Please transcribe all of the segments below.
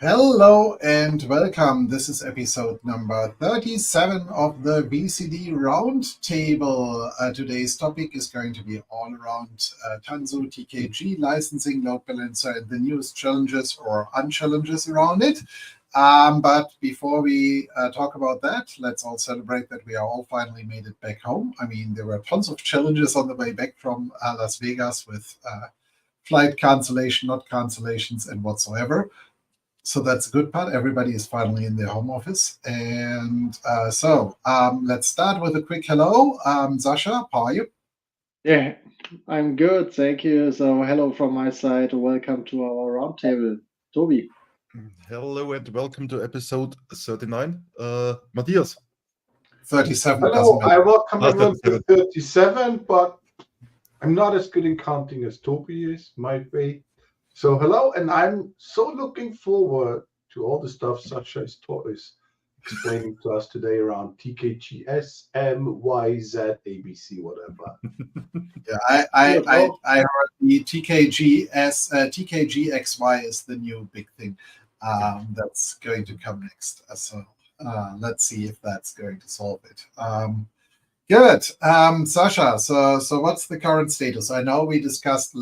Hello and welcome. This is episode number 37 of the vCD Roundtable. Today's topic is going to be all around Tanzu, TKG, licensing, load balancer, and the newest challenges or unchallenges around it. But before we talk about that, let's all celebrate that we are all finally made it back home. I mean, there were tons of challenges on the way back from Las Vegas with flight cancellation, not cancellations, and whatsoever. So that's a good part. Everybody is finally in their home office. And let's start with a quick hello. Sasha, how are you? Yeah, I'm good, thank you. So, hello from my side. Welcome to our roundtable, Toby. Hello and welcome to episode 39. Matthias. 37 doesn't Hello, I matter. welcome everyone to 37. 37, but I'm not as good in counting as Toby is, might be. So hello, and I'm so looking forward to all the stuff Sasha is explaining to us today around TKGs, M, Y, Z, ABC, whatever. Yeah, I heard the TKGXY is the new big thing that's going to come next. Let's see if that's going to solve it. Good. Sasha, so what's the current status? I know we discussed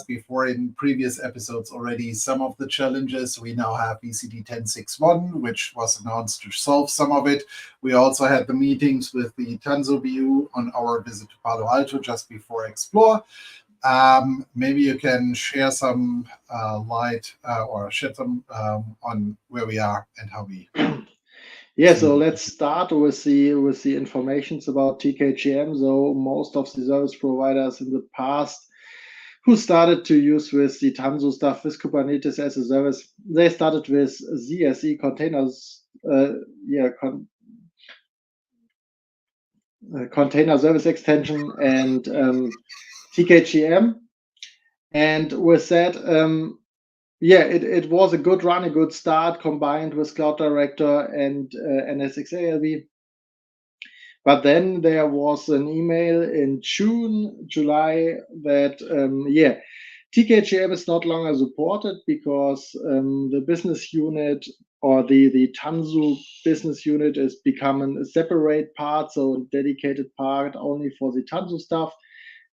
before in previous episodes already some of the challenges. We now have vCD 10.6.1, which was announced to solve some of it. We also had the meetings with the Tanzu BU on our visit to Palo Alto just before Explore. Maybe you can share some light or shed some on where we are and how we. Yeah, so let's start with the informations about TKGm. So most of the service providers in the past who started to use with the Tanzu stuff with Kubernetes as a service, they started with ZSE containers, container service extension and TKGm. And with that, it was a good run, a good start combined with Cloud Director and NSXALB. But then there was an email in July that, TKGm is not longer supported because the business unit or the Tanzu business unit is becoming a separate part, so a dedicated part only for the Tanzu stuff.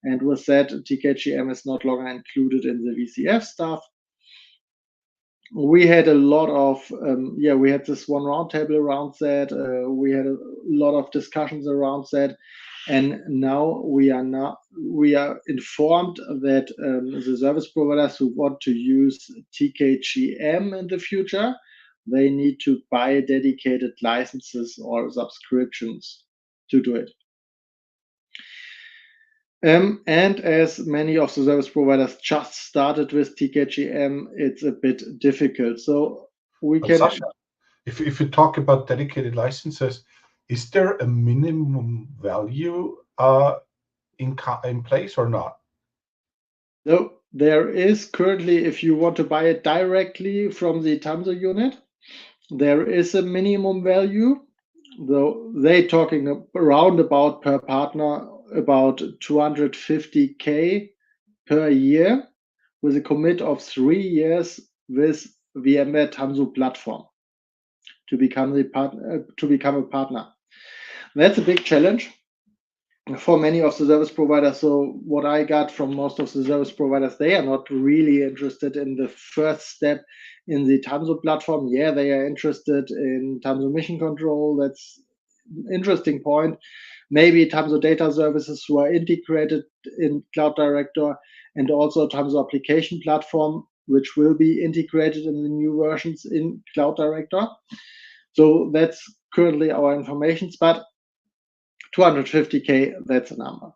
And with that, TKGm is not longer included in the VCF stuff. We had a lot of we had this one roundtable around that. We had a lot of discussions around that, and now we are informed that the service providers who want to use TKGm in the future, they need to buy dedicated licenses or subscriptions to do it. And as many of the service providers just started with TKGm, it's a bit difficult. So we can. Sasha, if you talk about dedicated licenses, is there a minimum value in place or not? No, there is currently, if you want to buy it directly from the Tanzu unit, there is a minimum value. Though they're talking around about per partner about 250K per year with a commit of 3 years with VMware Tanzu platform to become a partner. That's a big challenge for many of the service providers. So what I got from most of the service providers, they are not really interested in the first step in the Tanzu platform. Yeah, they are interested in Tanzu mission control. That's an interesting point. Maybe Tanzu data services who are integrated in Cloud Director, and also Tanzu application platform, which will be integrated in the new versions in Cloud Director. So that's currently our information, but 250K, that's a number.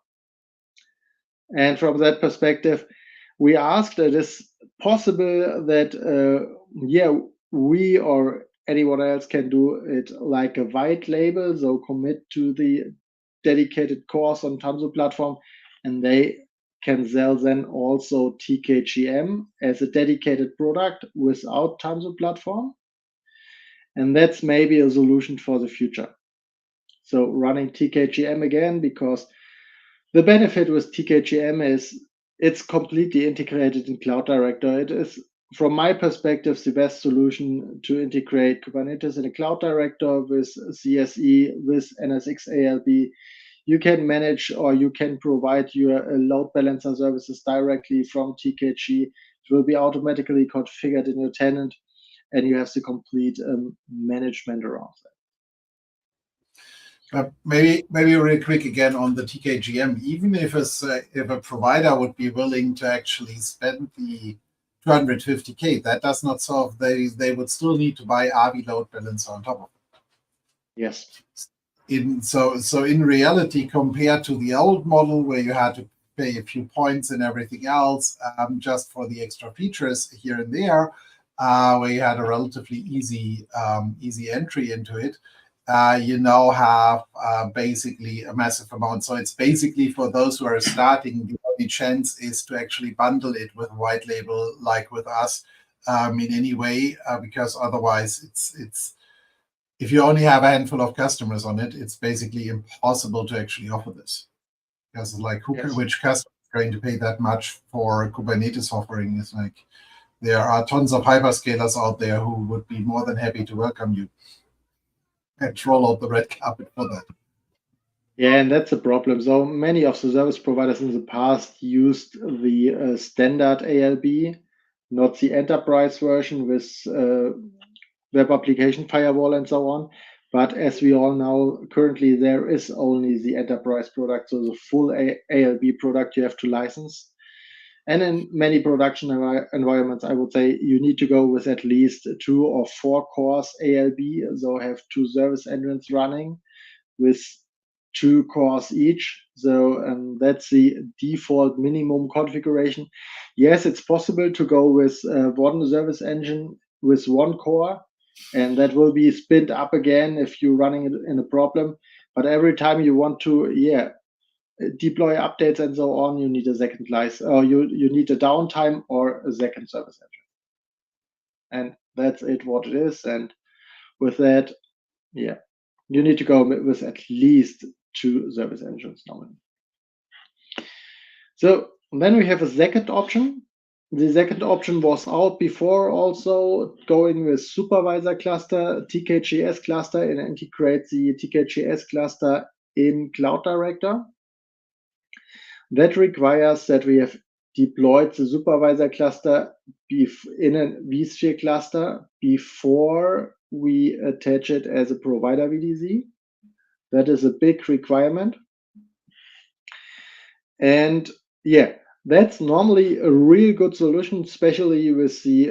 And from that perspective, we asked, it is possible that, we or anyone else can do it like a white label, so commit to the dedicated course on Tanzu platform, and they can sell then also TKGm as a dedicated product without Tanzu platform. And that's maybe a solution for the future. So running TKGm again, because the benefit with TKGm is it's completely integrated in Cloud Director. It is from my perspective, the best solution to integrate Kubernetes in a cloud director with CSE, with NSX ALB. You can manage or you can provide your load balancer services directly from TKG. It will be automatically configured in your tenant, and you have the complete management around that. Maybe really quick again on the TKGm. Even if a provider would be willing to actually spend the 250K, that does not solve. They would still need to buy RV load balancer on top of it. Yes. So in reality, compared to the old model where you had to pay a few points and everything else just for the extra features here and there, where you had a relatively easy entry into it, you now have basically a massive amount. So it's basically for those who are starting, the only chance is to actually bundle it with white label like with us in any way, because otherwise it's if you only have a handful of customers on it, it's basically impossible to actually offer this. Because which customer is going to pay that much for Kubernetes offering? Is like there are tons of hyperscalers out there who would be more than happy to welcome you and roll out the red carpet for that. Yeah, and that's a problem. So many of the service providers in the past used the standard ALB, not the enterprise version with web application firewall and so on. But as we all know, currently there is only the enterprise product, so the full ALB product you have to license. And in many production environments, I would say you need to go with at least 2 or 4 cores ALB, so have 2 service engines running with 2 cores each. So that's the default minimum configuration. Yes, it's possible to go with one service engine with 1 core, and that will be spinned up again if you're running it in a problem. But every time you want to, deploy updates and so on, you need a second license, or you need a downtime or a second service engine. And that's it, what it is. And with that, you need to go with at least 2 service engines normally. So then we have a second option. The second option was out before, also going with supervisor cluster, TKGs cluster, and integrate the TKGs cluster in Cloud Director. That requires that we have deployed the supervisor cluster in a vSphere cluster before we attach it as a provider VDC. That is a big requirement. And that's normally a real good solution, especially with the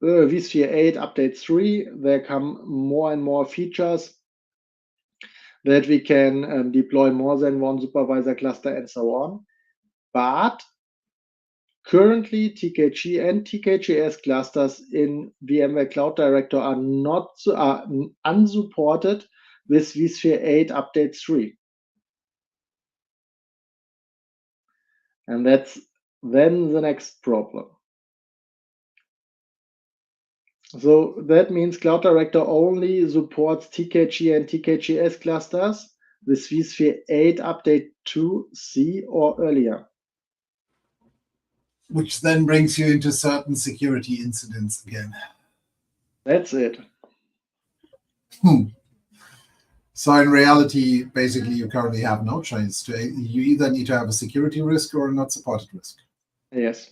vSphere 8 update 3. There come more and more features that we can deploy more than one supervisor cluster and so on. But currently, TKG and TKGs clusters in VMware Cloud Director are unsupported with vSphere 8 update 3. And that's then the next problem. So that means Cloud Director only supports TKG and TKGs clusters with vSphere 8 update 2C or earlier. Which then brings you into certain security incidents again. That's it. So in reality, basically, you currently have no choice. You either need to have a security risk or a not supported risk. Yes,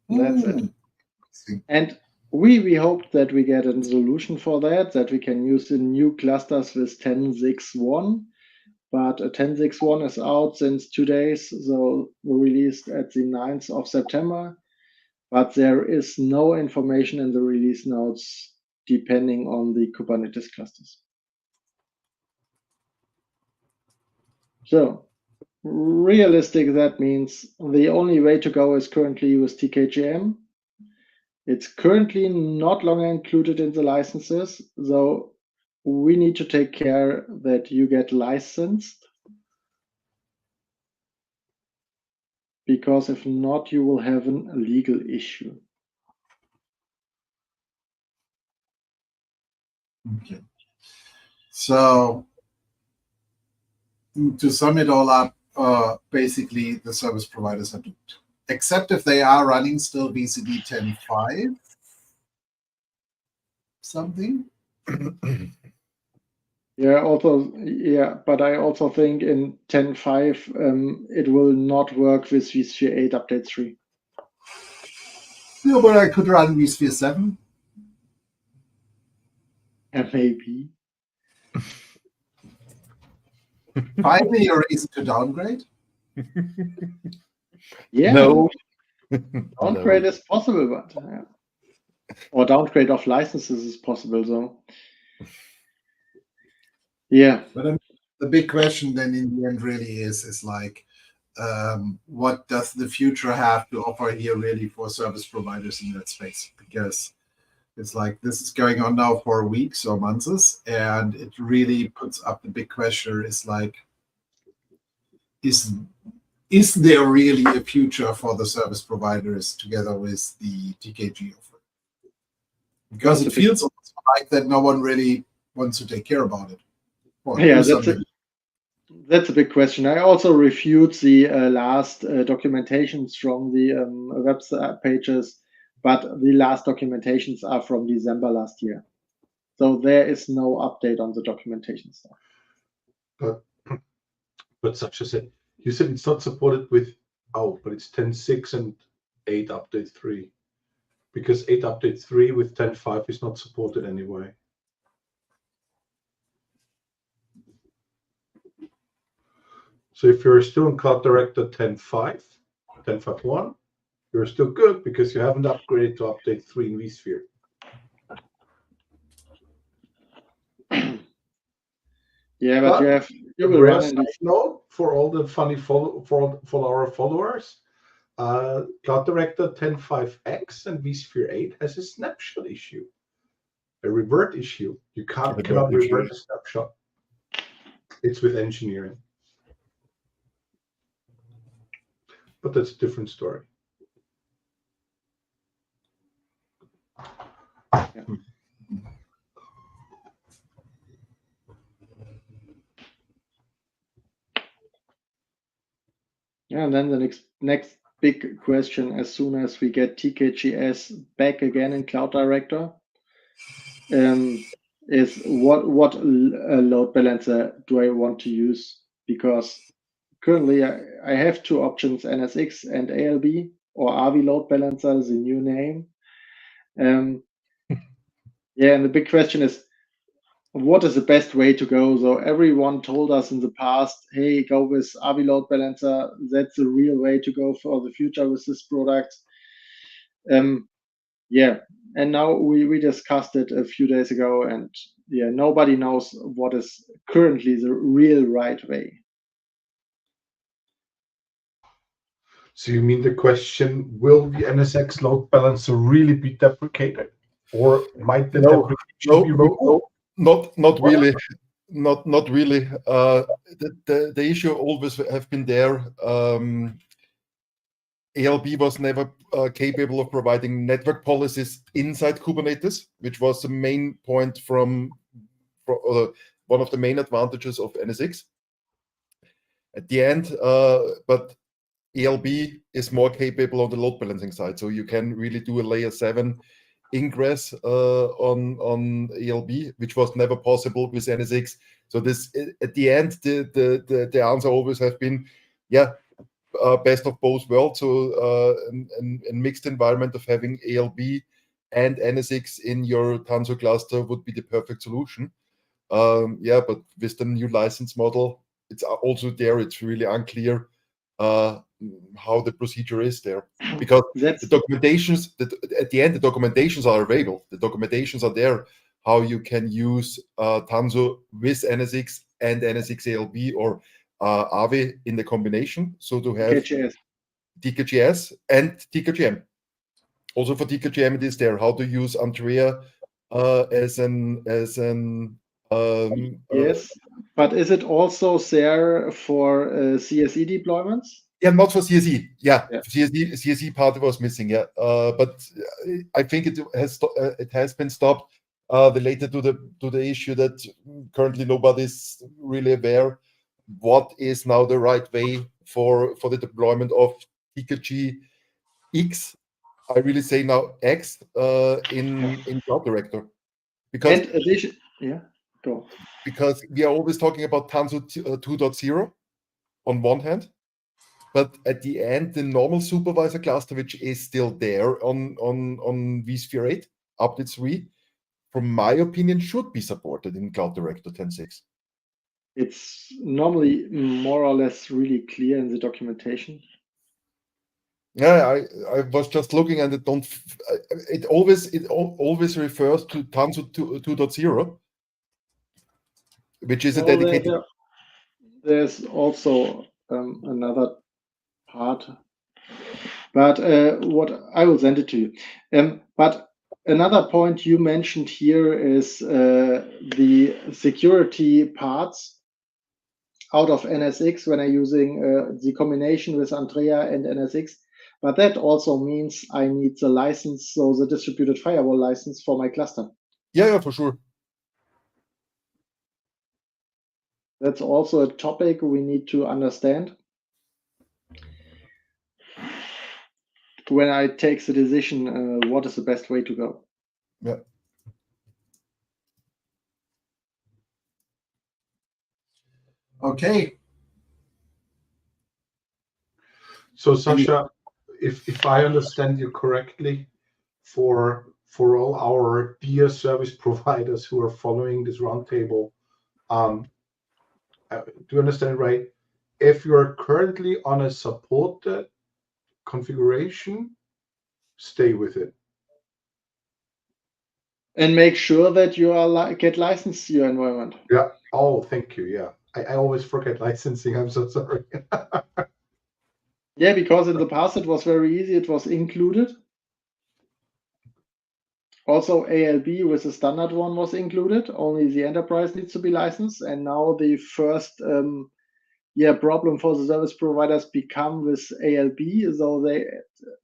that's it. And we hope that we get a solution for that we can use in new clusters with 10.6.1. But 10.6.1 is out since 2 days, so released at the 9th of September. But there is no information in the release notes depending on the Kubernetes clusters. So realistic, that means the only way to go is currently with TKGm. It's currently not longer included in the licenses, so we need to take care that you get licensed, because if not, you will have a legal issue. Okay. So to sum it all up, basically the service providers are doomed. except if they are running still vCD 10.5 something. Yeah, but I also think in 10.5 it will not work with vSphere 8 update 3. Yeah, but I could run vSphere 7. Yeah, maybe. Finally, a reason to downgrade. Yeah, No. downgrade is possible, but or downgrade of licenses is possible. So yeah, But the big question then in the end really is like, what does the future have to offer here really for service providers in that space? Because it's like this is going on now for weeks or months, and it really puts up the big question: is like, is there really a future for the service providers together with the TKG offer? Because it feels also like that no one really wants to take care about it. Yeah, that's a big question. I also reviewed the last documentations from the website pages, but the last documentations are from December last year. So there is no update on the documentation stuff. But such as it, you said it's not supported with, but it's 10.6 and 8 update 3. Because 8 update 3 with 10.5 is not supported anyway. So if you're still in Cloud Director 10.5, 10.5.1, you're still good because you haven't upgraded to update 3 in vSphere. Yeah, but you will run in this. Note for all the funny for our followers, Cloud Director 10.5x and vSphere 8 has a snapshot issue, a revert issue. You cannot revert a snapshot. It's with engineering. But that's a different story. Yeah. Yeah, and then the next big question, as soon as we get TKGs back again in Cloud Director, is what load balancer do I want to use? Because currently I have two options, NSX and ALB, or RV load balancer is the new name. Yeah, and the big question is, what is the best way to go? So everyone told us in the past, hey, go with RV load balancer. That's the real way to go for the future with this product. Yeah, and now we discussed it a few days ago, and yeah, nobody knows what is currently the real right way. So you mean the question, will the NSX load balancer really be deprecated? Or might the deprecation be removed? Not really. Not really. The issue always have been there. ALB was never capable of providing network policies inside Kubernetes, which was the main point from one of the main advantages of NSX. At the end, but ALB is more capable on the load balancing side, so you can really do a layer 7 ingress on ALB, which was never possible with NSX. So this, at the end, the answer always have been, best of both worlds. So a mixed environment of having ALB and NSX in your Tanzu cluster would be the perfect solution. But with the new license model, it's also there. It's really unclear how the procedure is there, because the documentations at the end, the documentations are available. The documentations are there how you can use Tanzu with NSX and NSX ALB or AVI in the combination. So to have TKGs and TKGm. Also for TKGm, it is there how to use Andrea as an yes, but is it also there for CSE deployments? Yeah, not for CSE. Yeah. CSE part was missing. Yeah, but I think it has been stopped related to the issue that currently nobody's really aware what is now the right way for the deployment of TKG X, I really say now X in Cloud Director. Because, And addition, yeah, go. because we are always talking about Tanzu 2.0 on one hand, but at the end, the normal supervisor cluster, which is still there on vSphere 8, update 3, from my opinion, should be supported in Cloud Director 10.6. It's normally more or less really clear in the documentation. Yeah, I was just looking and it always refers to Tanzu 2.0, which is a dedicated. There's also another part, but what I will send it to you. But another point you mentioned here is the security parts out of NSX when I'm using the combination with Andrea and NSX. But that also means I need the license, so the distributed firewall license for my cluster. Yeah, for sure. That's also a topic we need to understand when I take the decision what is the best way to go. Yeah. Okay. So Sasha, if I understand you correctly, for all our dear service providers who are following this roundtable, do you understand right? If you're currently on a supported configuration, stay with it. And make sure that you are get licensed to your environment. Yeah. Oh, thank you. Yeah. I always forget licensing. I'm so sorry. Yeah, because in the past it was very easy. It was included. Also, ALB with the standard one was included. Only the enterprise needs to be licensed. And now the first problem for the service providers become with ALB, so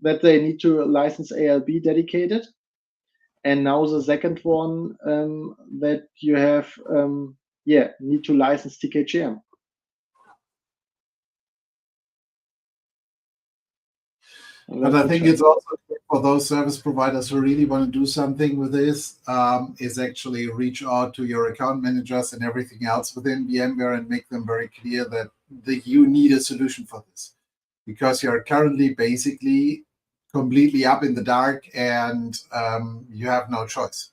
they need to license ALB dedicated. And now the second one that you have need to license TKGm. But I think it's also for those service providers who really want to do something with this, is actually reach out to your account managers and everything else within VMware and make them very clear that you need a solution for this. Because you're currently basically completely up in the dark and you have no choice.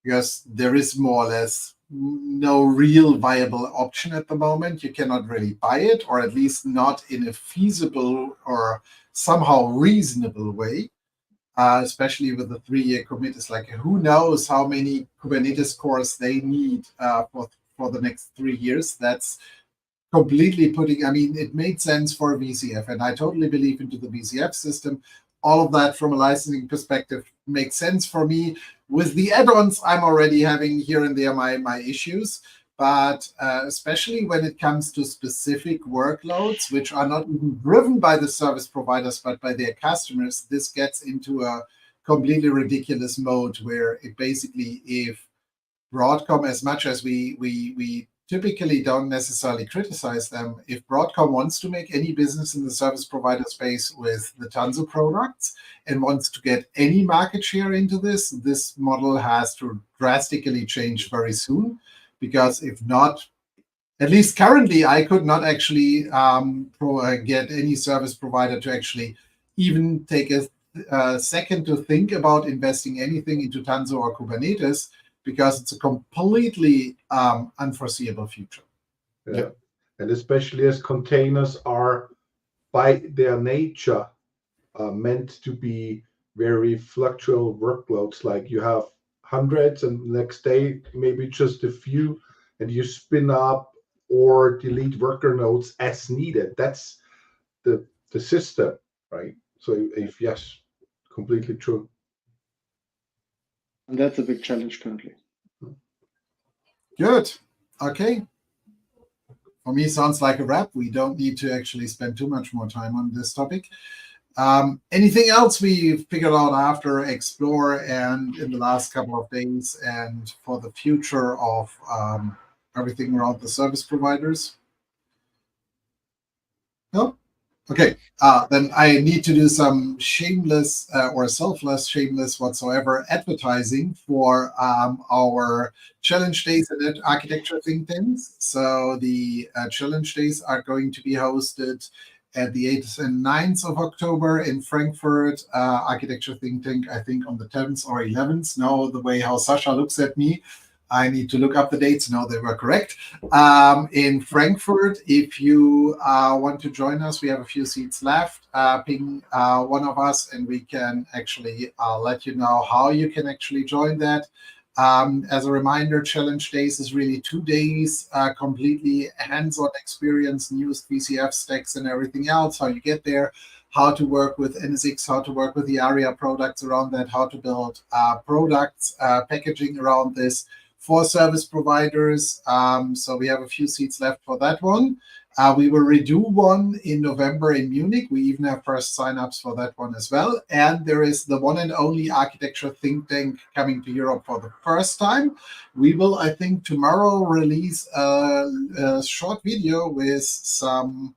Because there is more or less no real viable option at the moment. You cannot really buy it, or at least not in a feasible or somehow reasonable way, especially with the 3-year commit. It's like, who knows how many Kubernetes cores they need for the next 3 years. That's completely it made sense for a VCF, and I totally believe into the VCF system. All of that from a licensing perspective makes sense for me. With the add-ons, I'm already having here and there my issues, but especially when it comes to specific workloads, which are not even driven by the service providers, but by their customers, this gets into a completely ridiculous mode where it basically, if Broadcom, as much as we typically don't necessarily criticize them, if Broadcom wants to make any business in the service provider space with the Tanzu products and wants to get any market share into this model has to drastically change very soon. Because if not, at least currently, I could not actually get any service provider to actually even take a second to think about investing anything into Tanzu or Kubernetes, because it's a completely unforeseeable future. Yeah. And especially as containers are by their nature meant to be very fluctual workloads. Like you have hundreds and the next day maybe just a few, and you spin up or delete worker nodes as needed. That's the system, right? So if yes, completely true. And that's a big challenge currently. Good. Okay. For me, sounds like a wrap. We don't need to actually spend too much more time on this topic. Anything else we figured out after Explore and in the last couple of days and for the future of everything around the service providers? No? Okay, then I need to do some shameless or selfless, shameless whatsoever advertising for our challenge days and architecture think tanks. So the challenge days are going to be hosted at the 8th and 9th of October in Frankfurt. Architecture think tank, I think on the 10th or 11th. No, the way how Sasha looks at me, I need to look up the dates. No, they were correct. In Frankfurt, if you want to join us, we have a few seats left. Ping one of us and we can actually let you know how you can actually join that. As a reminder, Challenge Days is really 2 days, completely hands-on experience, news, VCF stacks and everything else, how you get there, how to work with NSX, how to work with the ARIA products around that, how to build products, packaging around this for service providers. So we have a few seats left for that one. We will redo one in November in Munich. We even have first signups for that one as well. And there is the one and only architecture think tank coming to Europe for the first time. We will, I think, tomorrow release a short video with some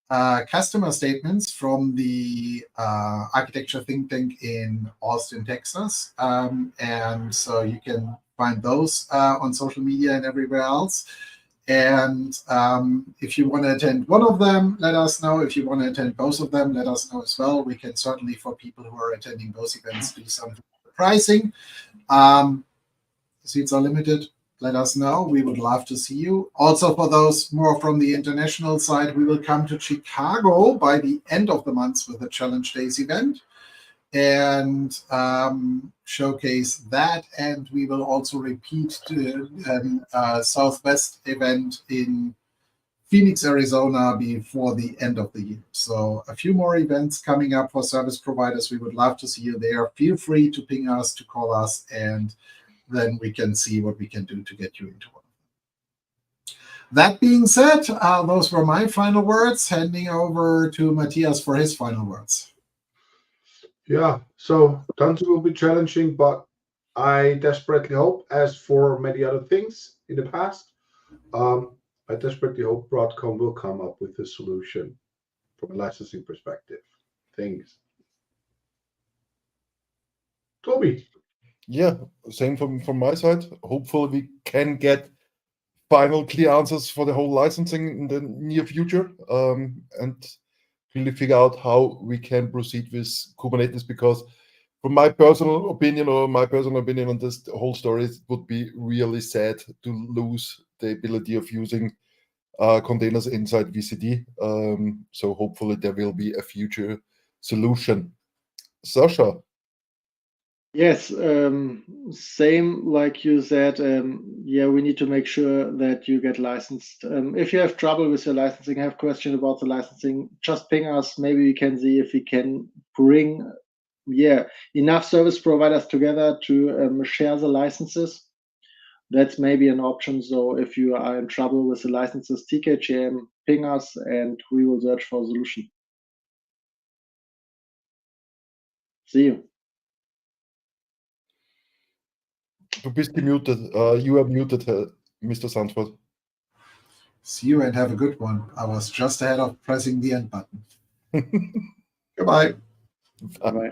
customer statements from the architecture think tank in Austin, Texas. And so you can find those on social media and everywhere else. And if you want to attend one of them, let us know. If you want to attend both of them, let us know as well. We can certainly, for people who are attending both events, do something with the pricing. Seats are limited. Let us know. We would love to see you. Also, for those more from the international side, we will come to Chicago by the end of the month with a Challenge Days event and showcase that. And we will also repeat a Southwest event in Phoenix, Arizona before the end of the year. So a few more events coming up for service providers. We would love to see you there. Feel free to ping us, to call us, and then we can see what we can do to get you into one. That being said, those were my final words. Handing over to Matthias for his final words. Yeah, so Tanzu will be challenging, but I desperately hope, as for many other things in the past, I desperately hope Broadcom will come up with a solution from a licensing perspective. Thanks. Toby. Yeah, same from my side. Hopefully we can get final clear answers for the whole licensing in the near future, and really figure out how we can proceed with Kubernetes, because from my personal opinion on this whole story, it would be really sad to lose the ability of using containers inside vCD. So hopefully there will be a future solution. Sasha? Yes, same like you said. Yeah, we need to make sure that you get licensed. If you have trouble with your licensing, have questions about the licensing, just ping us. Maybe we can see if we can bring enough service providers together to share the licenses. That's maybe an option. So if you are in trouble with the licenses, TKGm, ping us and we will search for a solution. See you. Du bist gemutet. You are muted, Mr. Sandford. See you and have a good one. I was just ahead of pressing the end button. Goodbye. Bye.